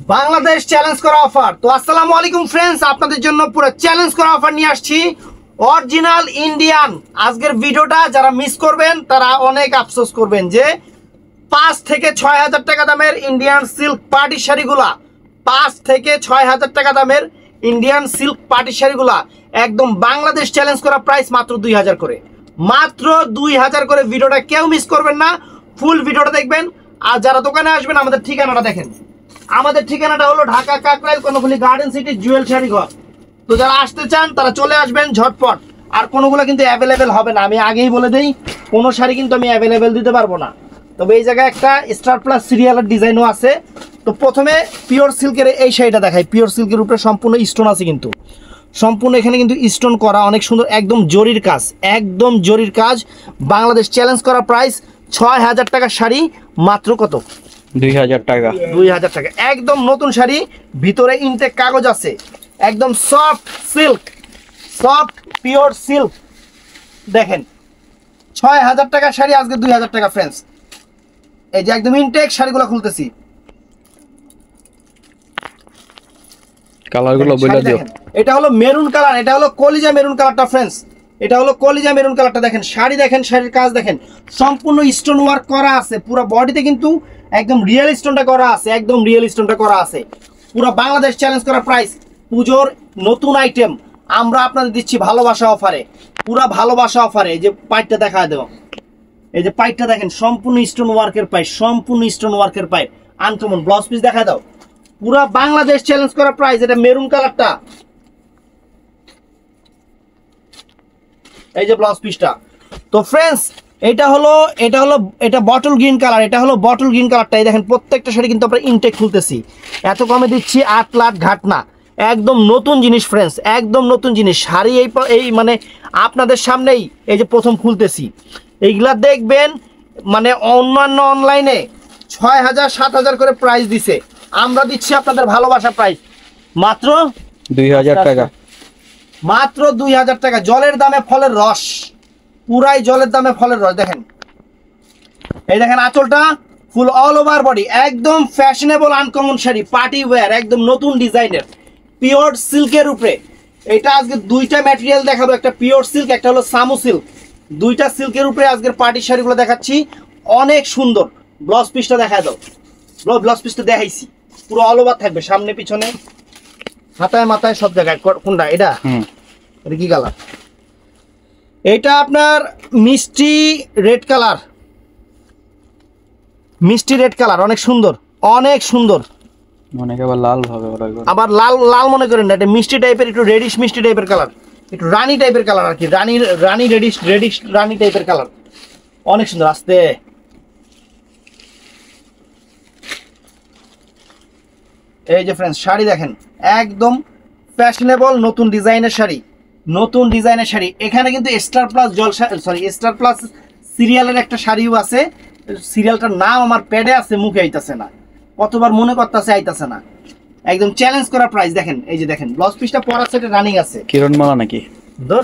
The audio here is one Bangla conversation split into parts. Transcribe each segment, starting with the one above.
বাংলাদেশ চ্যালেঞ্জ করা অফার। তো আসসালামু আলাইকুম ফ্রেন্ডস, আপনাদের জন্য পুরো চ্যালেঞ্জ করা অফার নিয়ে আসছি, অরিজিনাল ইন্ডিয়ান। আজকের ভিডিওটা যারা মিস করবেন তারা অনেক আফসোস করবেন যে 5 থেকে 6,000 টাকা দামের ইন্ডিয়ান সিল্ক পার্টি শাড়িগুলা, 5 থেকে 6,000 টাকা দামের ইন্ডিয়ান সিল্ক পার্টি শাড়িগুলা একদম বাংলাদেশ চ্যালেঞ্জ করা প্রাইস মাত্র 2,000 করে, মাত্র 2,000 করে। ভিডিওটা কেউ মিস করবেন না, ফুল ভিডিওটা দেখবেন। আর যারা দোকানে আসবেন আমাদের ঠিকানাটা দেখেন, আমাদের ঠিকানাটা হলো ঢাকা কাকরাইল কর্ণফুলী গার্ডেন সিটি জুয়েল শাড়ি ঘর। তো যারা আসতে চান তারা চলে আসবেন ঝটপট। আর কোনোগুলো কিন্তু অ্যাভেলেবেল হবে না, আমি আগেই বলে দিই, কোনো শাড়ি কিন্তু আমি অ্যাভেলেবেল দিতে পারবো না। তবে এই জায়গায় একটা স্টার প্লাস সিরিয়ালের ডিজাইনও আছে। তো প্রথমে পিওর সিল্কের এই শাড়িটা দেখাই। পিওর সিল্কের উপরে সম্পূর্ণ স্টোন আছে, কিন্তু সম্পূর্ণ এখানে কিন্তু স্টোন করা, অনেক সুন্দর, একদম জরির কাজ, একদম জরির কাজ। বাংলাদেশ চ্যালেঞ্জ করা প্রাইস 6,000 টাকার শাড়ি, মাত্র কত? 2,000 টাকা। 2,000 টাকা, একদম নতুন শাড়ি, ভিতরে ইনটেক কাগজ আছে, একদম soft silk, soft pure silk. দেখেন 6,000 টাকার শাড়ি আজকে 2,000 টাকা ফ্রেন্ডস। এই যে একদম ইনটেক শাড়িগুলো খুলতেছি, কালারগুলো বলে দিও। এটা হলো মেরুন কালার, এটা হলো কলিজা মেরুন কালারটা ফ্রেন্ডস, এটা হলো কলিজা মেরুন কালারটা। দেখেন শাড়ি, দেখেন শাড়ির কাজ দেখেন, সম্পূর্ণ স্টোন ওয়ার্ক করা আছে পুরো বডিতে, কিন্তু একদম রিয়েল স্টোনটা করা আছে, একদম রিয়েল স্টোনটা করা আছে। পুরো বাংলাদেশ চ্যালেঞ্জ করা প্রাইস, পুজোর নতুন আইটেম আমরা আপনাদের দিচ্ছি ভালোবাসা অফারে, পুরো ভালোবাসা অফারে। এই যে পাইপটা দেখা দেব, এই যে পাইপটা দেখেন, সম্পূর্ণ স্টোন ওয়ার্কের পাইপ, সম্পূর্ণ স্টোন ওয়ার্কের পাইপ, আনকমন। ব্লাউজ পিস দেখা দাও, পুরা বাংলাদেশ চ্যালেঞ্জ করা প্রাইস। এটা মেরুন কালারটা, এই যে ব্লাউজ পিসটা। তো ফ্রেন্ডস এটা বটল গ্রিন কালার, এটা হলো বটল গ্রিন কালারটা। এই দেখেন প্রত্যেকটা শাড়ি কিন্তু আমরা ইনটেক খুলতেছি, এত কমে দিচ্ছি 8 লাখ ঘাটনা। একদম নতুন জিনিস ফ্রেন্ডস, একদম নতুন জিনিস শাড়ি। এই মানে আপনাদের সামনেই এই যে প্রথম খুলতেছি, এইগুলা দেখবেন। মানে অন্যান্য অনলাইনে 6,000 7,000 করে প্রাইস দিছে, আমরা দিচ্ছি আপনাদের ভালোবাসা প্রাইস মাত্র 2,000 টাকা, মাত্র 2,000 টাকা। জলের দামে ফলের রস, পুরাই জলের দামে ফলের রস। দেখেন এই দেখেন আঁচলটা ফুল অল ওভার বডি, একদম fashionable uncommon sari, party wear, একদম নতুন ডিজাইনের পিওর সিল্কের উপরে। এটা আজকে দুইটা ম্যাটেরিয়াল দেখাবো, একটা পিওর সিল্ক, একটা হলো সামু সিল্ক। দুইটা সিল্কের উপরে আজকের পার্টির শাড়িগুলো দেখাচ্ছি, অনেক সুন্দর। ব্লাউজ পিসটা দেখা দাও, ব্লাউজ পিসটা দেখাইছি, পুরো অল ওভার থাকবে, সামনে পিছনে হাতায় মাথায় সব জায়গায়। কোনটা এটা? এটা কি কালার? এটা আপনার মিষ্টি রেড কালার, মিষ্টি রেড কালার, অনেক সুন্দর, অনেক সুন্দর। অনেকে আবার লাল ভাবে, আবার লাল লাল মনে করেন না, এটা মিষ্টি টাইপের, একটু রেডিশ মিষ্টি টাইপের কালার, একটু রানী টাইপের কালার আর কি, রানী রেডিশ রানী টাইপের কালার, অনেক সুন্দর। আস্তে এই যে ফ্রেন্ডস শাড়ি দেখেন, একদম ফ্যাশনেবল নতুন ডিজাইনের শাড়ি, নতুন ডিজাইনের শাড়ি। এখানে কিন্তু স্টার প্লাস স্টার প্লাস সিরিয়ালের একটা শাড়িও আছে, সিরিয়ালটার নাম আমার প্যাডে আছে, মুখে আইতাছে না, কতবার মনে করতেছে আইতাছে না। একদম চ্যালেঞ্জ করা প্রাইস। দেখেন এই যে দেখেন ব্লাউজ পিসটা পরা সেটে রানিং আছে। কিরণমালা নাকি? ধর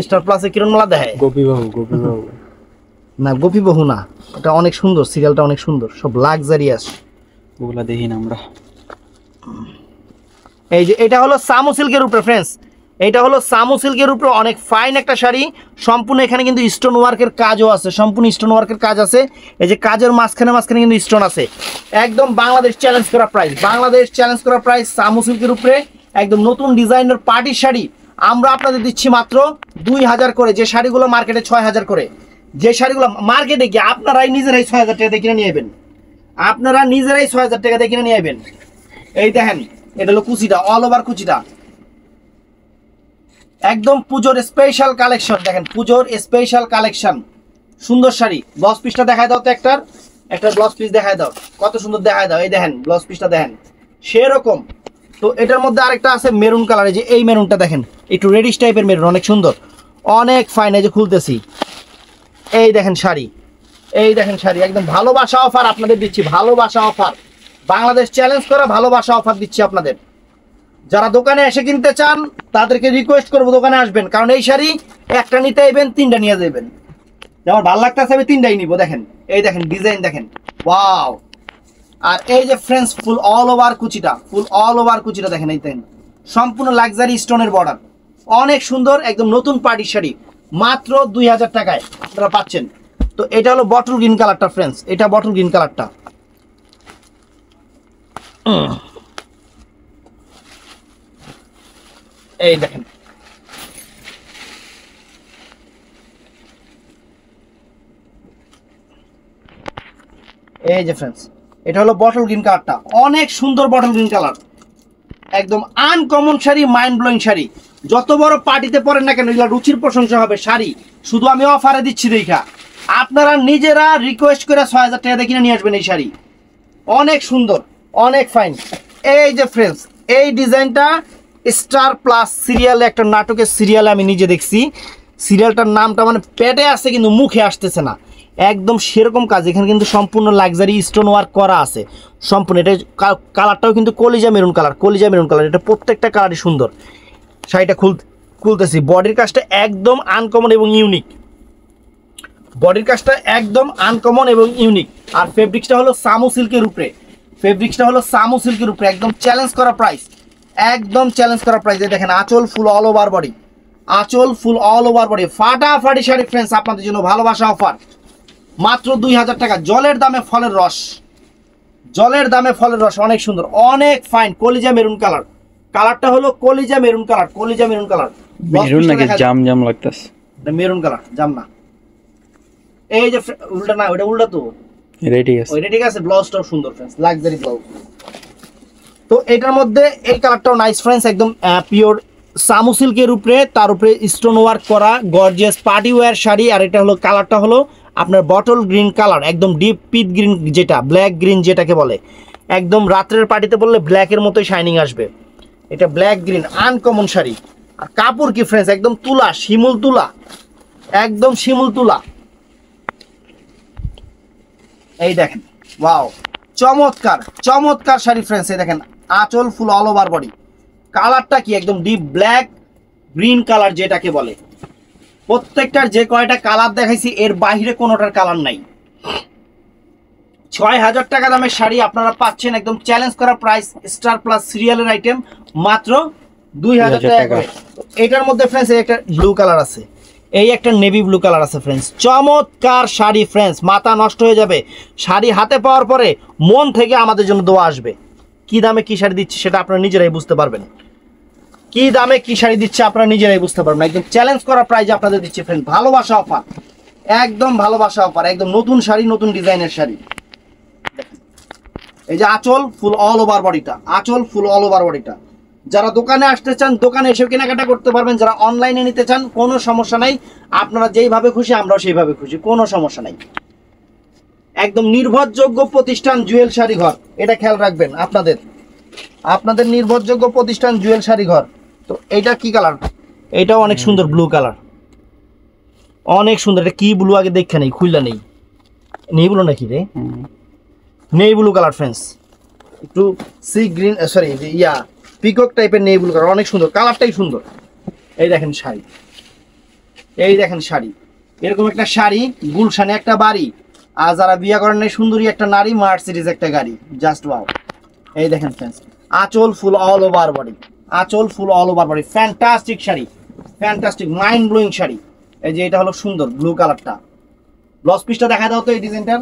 স্টার প্লাসে কিরণমালা দেখায়, গোপীবাহু না, গোপীবাহু না, এটা অনেক সুন্দর, সিরিয়ালটা অনেক সুন্দর, সব লাক্সারিয়াস, ওগুলা দেখি না আমরা। এই যে এটা হলো সামু সিল্কের উপরে ফ্রেন্ডস, এটা হলো সামু সিল্কের উপরে, অনেক ফাইন একটা শাড়ি, সম্পূর্ণ এখানে কিন্তু স্টোন ওয়ার্কের কাজও আছে, সম্পূর্ণ স্টোন ওয়ার্কের কাজ আছে। এই যে কাজের মাঝখানে মাঝখানে কিন্তু স্টোন আছে। একদম বাংলাদেশ চ্যালেঞ্জ করা প্রাইস, বাংলাদেশ চ্যালেঞ্জ করা প্রাইস, সামু সিল্কের উপরে একদম নতুন ডিজাইনের পার্টির শাড়ি আমরা আপনাদের দিচ্ছি মাত্র 2,000 করে। যে শাড়িগুলো মার্কেটে 6,000 করে, যে শাড়িগুলো মার্কেটে গিয়ে আপনারাই নিজেরাই 6,000 টাকা দিয়ে কিনে নিয়ে যাবেন, আপনারা নিজেরাই 6,000 টাকা দিয়ে কিনে নিয়ে যাবেন। এই দেখেন এটা হলো কুচিটা, অল ওভার কুচিটা, একদম পুজোর স্পেশাল কালেকশন। দেখেন পুজোর স্পেশাল কালেকশন, সুন্দর শাড়ি। ব্লাউজ পিসটা দেখায় দাও তো, একটা ব্লাউজ পিস দেখায় দাও, কত সুন্দর দেখায় দাও। এই দেখেন ব্লাউজ পিসটা দেখেন সেরকম। তো এটার মধ্যে আরেকটা আছে মেরুন কালার, যে এই মেরুনটা দেখেন, একটু রেডিশ টাইপের মেরুন, অনেক সুন্দর, অনেক ফাইন। এই যে খুলতেছি, এই দেখেন শাড়ি, এই দেখেন শাড়ি, একদম ভালোবাসা অফার আপনাদের দিচ্ছি, ভালোবাসা অফার, বাংলাদেশ চ্যালেঞ্জ করা ভালোবাসা অফার দিচ্ছি আপনাদের। যারা দোকানে এসে কিনতে চান তাদেরকে রিকোয়েস্ট করবো দোকানে আসবেন, কারণ এই শাড়ি একটা নিতে আইবেন 3টা নিয়ে যাবেন। যেমন ভালো লাগতেছে আমি 3টাই নিব। দেখেন এই দেখেন ডিজাইন দেখেন, ওয়াও, আর এই যে ফ্রেন্ডস ফুল অল ওভার কুচিটা দেখেন, এই দেখেন সম্পূর্ণ লাক্সারি স্টোনের বর্ডার, অনেক সুন্দর, একদম নতুন পার্টি শাড়ি, মাত্র 2000 টাকায় আপনারা পাচ্ছেন। তো এটা হলো বটল গ্রিন কালারটা ফ্রেন্ডস, এটা বটল গ্রিন কালারটা। এই দেখেন এই যে ফ্রেন্ডস, এটা হলো বটল গ্রিন কালারটা, অনেক সুন্দর বটল গ্রিন কালার, একদম uncommon sari, mind blowing sari. যত বড় পার্টিতে পরেন না কেন, এগুলো রুচির প্রশংসা হবে শাড়ি। শুধু আমি অফারে দিচ্ছি দেখা, আপনারা নিজেরা রিকোয়েস্ট করে 6000 টাকা দিয়ে কিনে নিয়ে আসবেন এই শাড়ি, অনেক সুন্দর, অনেক ফাইন। এই যে ফ্রেন্ডস, এই ডিজাইনটা স্টার প্লাস সিরিয়ালে, একটা নাটকের সিরিয়ালে আমি নিজে দেখছি, সিরিয়ালটার নামটা মানে পেটে আসছে কিন্তু মুখে আসতেছে না, একদম সেরকম কাজ। এখানে কিন্তু সম্পূর্ণ লাক্সারি স্টোন ওয়ার্ক করা আছে সম্পূর্ণ। এটা কালারটাও কিন্তু কলিজা মেরুন কালার, এটা প্রত্যেকটা কালারই সুন্দর। শাড়িটা খুলতেছি, বডির কাজটা একদম আনকমন এবং ইউনিক, আর ফেব্রিক্সটা হলো সামু সিল্কের উপরে, একদম চ্যালেঞ্জ করা প্রাইস, এই দেখেন আঁচল ফুল অল ওভার বডি, ফাটাফাটি শাড়ি ফ্রেন্ডস, আপনাদের জন্য ভালোবাসা অফার, মাত্র 2000 টাকা। জলের দামে ফলের রস, অনেক সুন্দর, অনেক ফাইন। কলিজা মেরুন কালারটা হলো কলিজা মেরুন কালার, মেরুন নাকি জাম লাগতেছে, এটা মেরুন কালার, জাম না। এই যে উল্টা না, ওটা উল্টা তো, ওইটা ঠিক আছে। ব্লাউজটাও সুন্দর ফ্রেন্ডস, লাক্সারি ব্লাউজ। তো এটার মধ্যে এই কালারটাও নাইস ফ্রেন্ডস, একদম পিওর সামু সিল্কের উপরে, তার উপরে স্টোন ওয়ার্ক করা গর্জিয়াস পার্টি ওয়্যার শাড়ি। আর এটা হলো কালারটা হলো আপনার বটল গ্রিন কালার, একদম ডিপ পিট গ্রিন, যেটা ব্ল্যাক গ্রিন যেটাকে বলে, একদম রাত্রের পার্টিতে বললে ব্ল্যাকের মতোই শাইনিং আসবে। এটা ব্ল্যাক গ্রিন আনকমন শাড়ি। আর কাপড় কি ফ্রেন্ডস, একদম তুলা, শিমুল তুলা, একদম শিমুল তুলা। এই দেখেন ওয়াও, চমৎকার শাড়ি ফ্রেন্ডস। এই দেখেন আঁচল ফুল অল ওভার বডি, কালারটা কি একদম ডিপ ব্ল্যাক গ্রিন কালার যেটাকে বলে। প্রত্যেকটার যে কয়টা কালার দেখাইছি এর বাইরে কোনোটার কালার নাই। 6000 টাকা দামের শাড়ি আপনারা পাচ্ছেন, একদম চ্যালেঞ্জ করা প্রাইস, স্টার প্লাস সিরিয়ালের আইটেম, মাত্র 2000 টাকা। এটার মধ্যে ফ্রেন্ডস একটা ব্লু কালার আছে, এই একটা নেভি ব্লু কালার আছে ফ্রেন্ডস, চমৎকার শাড়ি ফ্রেন্ডস, মাথা নষ্ট হয়ে যাবে। শাড়ি হাতে পাওয়ার পরে মন থেকে আমাদের জন্য দোয়া আসবে। কি দামে কি শাড়ি দিচ্ছি সেটা আপনারা নিজেরাই বুঝতে পারবেন, একদম চ্যালেঞ্জ করা প্রাইস আপনাদের দিচ্ছি ফ্রেন্ড, ভালোবাসা অফার, একদম নতুন শাড়ি, নতুন ডিজাইনের শাড়ি। এই যে আঁচল ফুল অল ওভার বডিটা, যারা দোকানে আসতে চান দোকানে এসে কেনাকাটা করতে পারবেন, যারা অনলাইনে নিতে চান কোনো সমস্যা নাই, আপনারা যেইভাবে খুশি আমরাও সেইভাবে খুশি, কোনো সমস্যা নাই। একদম নির্ভরযোগ্য প্রতিষ্ঠান জুয়েল শাড়ি ঘর, এটা খেয়াল রাখবেন, আপনাদের নির্ভরযোগ্য প্রতিষ্ঠান জুয়েল শাড়ি ঘর। তো এটা কি কালার, এটাও অনেক সুন্দর ব্লু কালার, অনেক সুন্দর। এটা কি ব্লু আগে দেখে নেই, খুললা নেই ব্লু নাকি রে, নেই ব্লু কালার ফ্রেন্ডস, একটু সি গ্রিন, সরি পিকক টাইপের নেই ব্লু কালার, অনেক সুন্দর, কালারটাই সুন্দর। এই দেখেন শাড়ি, এরকম একটা শাড়ি, গুলশানে একটা বাড়ি, আর যারা বিয়ে করেন নাই সুন্দরী একটা নারী, মার্সিডিজ একটা গাড়ি, জাস্ট ওয়াও। এই দেখেন ফ্রেন্ডস, আঁচল ফুল all over body, fantastic sari, fantastic mind blowing sari. এই যে এটা হলো সুন্দর ব্লু কালারটা, ব্লাউজ পিসটা দেখা দাও তো এই ডিজাইনটার।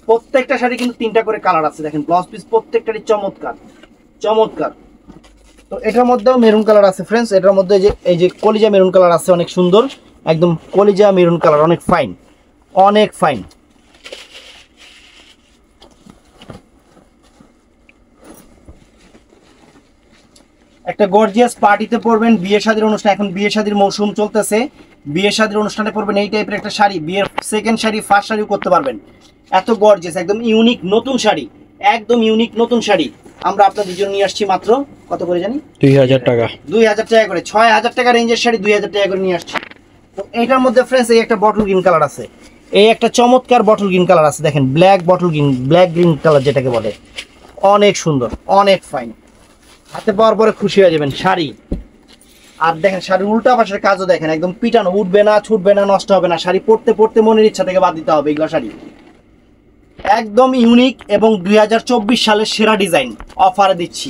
প্রত্যেকটা শাড়ি কিন্তু 3টা করে কালার আছে, দেখেন ব্লাউজ পিস প্রত্যেকটারই চমৎকার। তো এটার মধ্যেও মেরুন কালার আছে ফ্রেন্ডস, এটার মধ্যে এই যে কলিজা মেরুন কালার আছে, অনেক সুন্দর, একদম কলিজা মেরুন কালার, অনেক ফাইন। একটা গর্জিয়াস পার্টিতে পরবেন, বিয়ে শাদীর অনুষ্ঠান, এখন বিয়ে শাদীর মৌসুম চলতেছে, বিয়ে শাদীর অনুষ্ঠানে পরবেন এই টাইপের একটা শাড়ি, বিয়ের সেকেন্ড শাড়ি, ফার্স্ট শাড়িও করতে পারবেন। এত গর্জিয়াস, একদম ইউনিক নতুন শাড়ি, আমরা আপনাদের জন্য নিয়ে আসছি মাত্র কত করে জানি, 2000 টাকা, 2000 টাকা করে। 6000 টাকা রেঞ্জের শাড়ি 2000 টাকা করে নিয়ে আসছি। তো এটার মধ্যে ফ্রেন্ডস এই একটা বটল গ্রিন কালার আছে, এই একটা চমৎকার বটল গ্রিন কালার আছে, দেখেন ব্ল্যাক গ্রিন কালার যেটাকে বলে, অনেক সুন্দর, অনেক ফাইন। হাতে পাওয়ার পরে খুশি হয়ে যাবেন শাড়ি। আর দেখেন শাড়ির উল্টা পাশের কাজও দেখেন, একদম পিটানো, উঠবে না, ছুটবে না, নষ্ট হবে না। শাড়ি পরতে মনের ইচ্ছা থেকে বাদ দিতে হবে এগুলো শাড়ি। একদম ইউনিক এবং 2024 সালের সেরা ডিজাইন অফারে দিচ্ছি।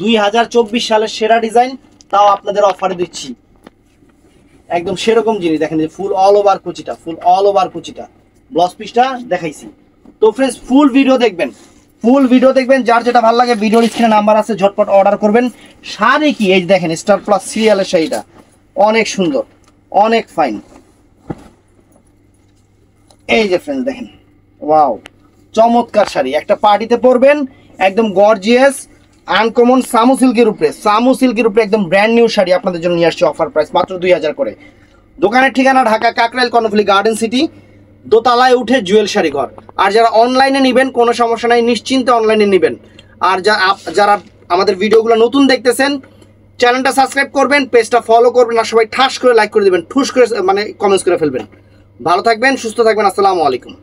2024 সালের সেরা ডিজাইন, তাও আপনাদের অফারে দিচ্ছি। একদম সেরকম জিনিস দেখেন, যে ফুল অল ওভার কুচিটা, ফুল অল ওভার কুচিটা, ব্লাউজ পিসটা দেখাইছি। তো ফ্রেন্ডস ফুল ভিডিও দেখবেন, যার যেটা ভালো লাগে ভিডিওর স্ক্রিনে নাম্বার আছে, ঝটপট অর্ডার করবেন। শাড়ি কি এই যে দেখেন, স্টার প্লাস সিরিয়ালের শাড়িটা অনেক সুন্দর, অনেক ফাইন। এই যে ফ্রেন্ডস দেখেন, ওয়াও চমৎকার শাড়ি, একটা পার্টিতে পরবেন, একদম গর্জিয়াস আনকমন সামু সিল্কের উপরে একদম ব্র্যান্ড নিউ শাড়ি আপনাদের জন্য নিয়ে আসছে অফার প্রাইস মাত্র 2000 করে। দোকানের ঠিকানা ঢাকা কাকরাইল কর্ণফুলী গার্ডেন সিটি, দোতলায় উঠে জুয়েল শাড়ি ঘর। আর যারা অনলাইনে নেবেন কোনো সমস্যা নাই, নিশ্চিন্তে অনলাইনে নেবেন। আর যারা আমাদের ভিডিওগুলো নতুন দেখতেছেন, চ্যানেলটা সাবস্ক্রাইব করবেন, পেজটা ফলো করবেন, আর সবাই ঠাস করে লাইক করে দেবেন, ঠুস করে মানে কমেন্টস করে ফেলবেন। ভালো থাকবেন, সুস্থ থাকবেন, আসসালামু আলাইকুম।